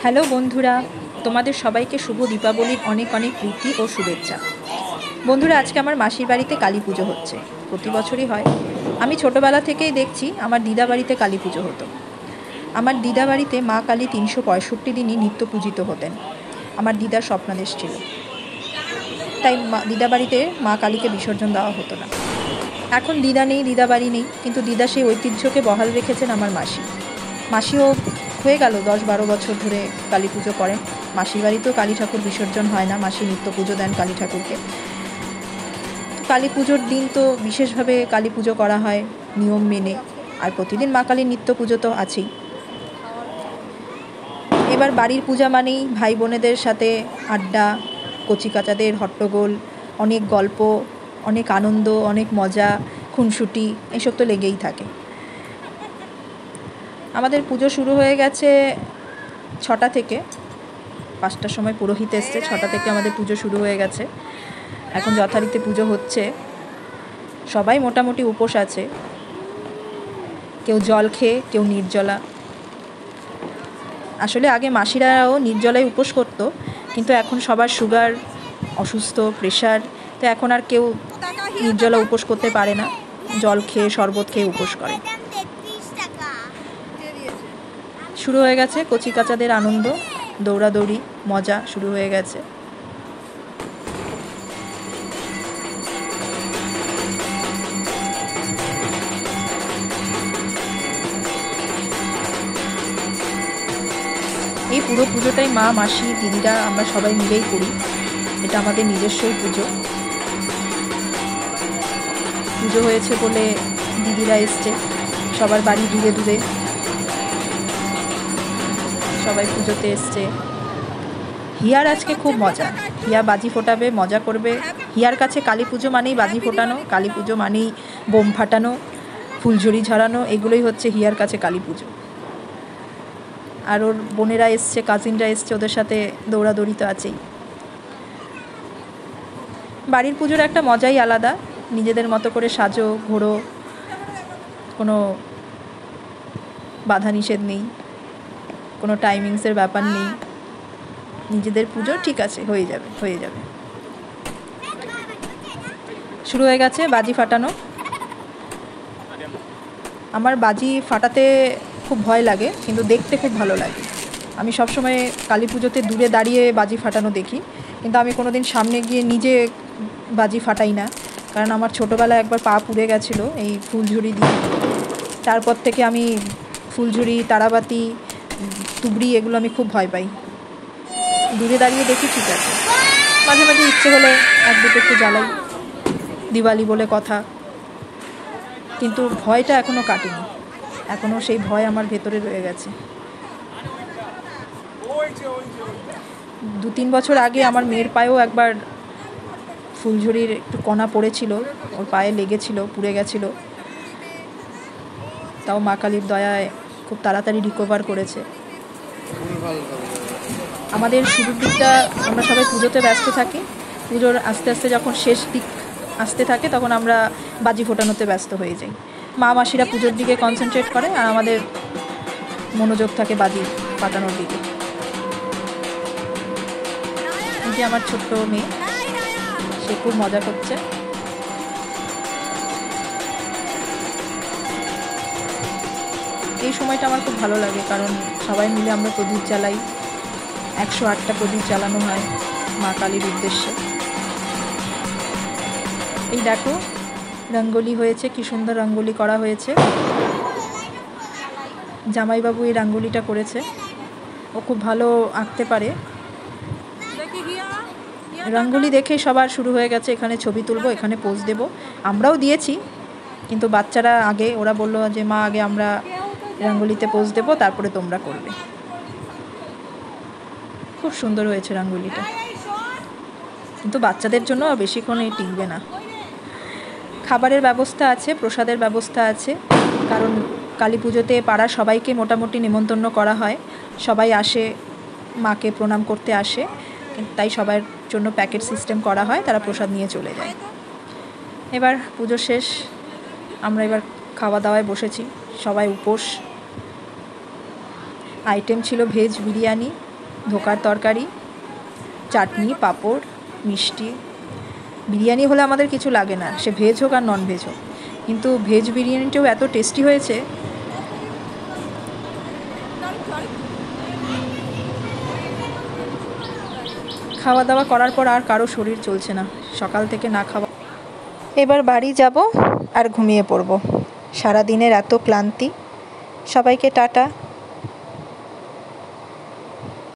Hello বন্ধুরা, তোমাদের সবাইকে শুভ দীপাবলির অনেক অনেক প্রীতি ও শুভেচ্ছা। বন্ধুরা, আজকে আমার মাসির বাড়িতে কালী পুজো হচ্ছে। প্রতি বছরই হয়। আমি ছোটোবেলা থেকেই দেখছি আমার দিদা বাড়িতে কালী পুজো হতো। আমার দিদা বাড়িতে মা কালী 365 দিনই নিত্য পূজিত হতেন। আমার দিদার স্বপ্নাদেশ ছিল, তাই দিদা বাড়িতে মা কালীকে বিসর্জন দেওয়া হতো না। এখন দিদা নেই, দিদা বাড়ি নেই, কিন্তু দিদা সেই ঐতিহ্যকে বহাল রেখেছেন আমার মাসিও হয়ে গেল 10-12 বছর ধরে কালী পুজো করেন। মাসির বাড়িতেও কালী ঠাকুর বিসর্জন হয় না, মাসি নিত্য পুজো দেন কালী ঠাকুরকে। কালী পুজোর দিন তো বিশেষভাবে কালী পুজো করা হয় নিয়ম মেনে, আর প্রতিদিন মা কালীর নিত্য পুজো তো আছেই। এবার বাড়ির পূজা মানেই ভাই বোনেদের সাথে আড্ডা, কচিকাচাদের হট্টগোল, অনেক গল্প, অনেক আনন্দ, অনেক মজা, খুনসুটি, এসব তো লেগেই থাকে। আমাদের পুজো শুরু হয়ে গেছে 6টা থেকে। 5টার সময় পুরোহিত এসছে, 6টা থেকে আমাদের পুজো শুরু হয়ে গেছে। এখন যথারীতি পুজো হচ্ছে। সবাই মোটামুটি উপোস আছে, কেউ জল খেয়ে, কেউ নির্জলা। আসলে আগে মাসিরাও নির্জলায় উপোস করতো, কিন্তু এখন সবার সুগার, অসুস্থ, প্রেশার, তো এখন আর কেউ নির্জলা উপোস করতে পারে না, জল খেয়ে শরবত খেয়ে উপোস করে। শুরু হয়ে গেছে কচিকাচাদের আনন্দ, দৌড়াদৌড়ি, মজা শুরু হয়ে গেছে। এই পুরো পুজোটাই মা, মাসি, দিদিরা, আমরা সবাই মিলেই করি। এটা আমাদের নিজস্বই পুজো। পুজো হয়েছে বলে দিদিরা এসছে, সবার বাড়ি দূরে দূরে সবাই পুজোতে এসছে। হিয়ার আজকে খুব মজা, হিয়া বাজি ফোটাবে, মজা করবে। হিয়ার কাছে কালী পুজো মানেই বাজি ফোটানো, কালী পুজো মানেই বোম ফাটানো, ফুলঝুরি ঝরানো, এগুলোই হচ্ছে হিয়ার কাছে কালী পুজো। আর ওর বোনেরা এসছে, কাজিনরা এসছে, ওদের সাথে দৌড়াদৌড়ি তো আছেই। বাড়ির পুজোর একটা মজাই আলাদা। নিজেদের মতো করে সাজো, ঘোরো, কোনো বাধা নিষেধ নেই, কোনো টাইমিংসের ব্যাপার নেই। নিজেদের পুজো ঠিক আছে, হয়ে যাবে। শুরু হয়ে গেছে বাজি ফাটানো। আমার বাজি ফাটাতে খুব ভয় লাগে, কিন্তু দেখতে খুব ভালো লাগে। আমি সবসময় কালী পুজোতে দূরে দাঁড়িয়ে বাজি ফাটানো দেখি, কিন্তু আমি কোনো দিন সামনে গিয়ে নিজে বাজি ফাটাই না, কারণ আমার ছোটোবেলায় একবার পা পুড়ে গেছিলো এই ফুলঝুরি দিয়ে। তারপর থেকে আমি ফুলঝুরি, তারাবাতি, তুবড়ি, এগুলো আমি খুব ভয় পাই। দূরে দাঁড়িয়ে দেখি ঠিক আছে, মাঝে মাঝে ইচ্ছে হলে এক দুটো একটু জ্বালাই, দিওয়ালি বলে কথা, কিন্তু ভয়টা এখনও কাটেনি। এখনও সেই ভয় আমার ভেতরে রয়ে গেছে। 2-3 বছর আগে আমার মেয়ের পায়েও একবার ফুলঝুরির একটু কণা পড়েছিল, ওর পায়ে লেগেছিল, পুড়ে গেছিলো। তাও মা কালীর দয়ায় খুব তাড়াতাড়ি রিকভার করেছে। আমাদের শুরুর দিকটা আমরা সবাই পুজোতে ব্যস্ত থাকি। পুজোর আস্তে আস্তে যখন শেষ দিক আসতে থাকে, তখন আমরা বাজি ফোটানোতে ব্যস্ত হয়ে যাই। মা মাসিরা পুজোর দিকে কনসেন্ট্রেট করে, আর আমাদের মনোযোগ থাকে বাজি ফাটানোর দিকে। এই যে আমার ছোট্ট মেয়ে, সে খুব মজা করছে। এই সময়টা আমার খুব ভালো লাগে, কারণ সবাই মিলে আমরা প্রদীপ জ্বালাই। 108টা প্রদীপ জ্বালানো হয় মা কালীর উদ্দেশ্যে। এই দেখো, রঙ্গোলি হয়েছে, কি সুন্দর রঙ্গোলি করা হয়েছে। জামাইবাবু এই রঙ্গোলিটা করেছে, ও খুব ভালো আঁকতে পারে। রঙ্গোলি দেখে সবার শুরু হয়ে গেছে এখানে ছবি তুলবো, এখানে পোজ দেব। আমরাও দিয়েছি, কিন্তু বাচ্চারা আগে, ওরা বললো যে মা আগে আমরা রঙ্গোলিতে পোজ দেব, তারপরে তোমরা করবে। খুব সুন্দর হয়েছে রঙ্গোলিটা, কিন্তু বাচ্চাদের জন্য বেশিক্ষণ টিকবে না। খাবারের ব্যবস্থা আছে, প্রসাদের ব্যবস্থা আছে, কারণ কালী পুজোতে পাড়ার সবাইকে মোটামুটি নেমন্তন্ন করা হয়। সবাই আসে, মাকে প্রণাম করতে আসে, তাই সবার জন্য প্যাকেট সিস্টেম করা হয়, তারা প্রসাদ নিয়ে চলে যায়। এবার পুজো শেষ, আমরা এবার খাওয়া দাওয়ায় বসেছি, সবাই উপোস। আইটেম ছিল ভেজ বিরিয়ানি, ধোকার তরকারি, চাটনি, পাঁপড়, মিষ্টি। বিরিয়ানি হলে আমাদের কিছু লাগে না, সে ভেজ হোক আর নন ভেজ হোক, কিন্তু ভেজ বিরিয়ানিটাও এত টেস্টি হয়েছে। খাওয়া দাওয়া করার পর আর কারো শরীর চলছে না, সকাল থেকে না খাওয়া। এবার বাড়ি যাব আর ঘুমিয়ে পড়ব। সারা দিনের এত ক্লান্তি। সবাইকে টাটা।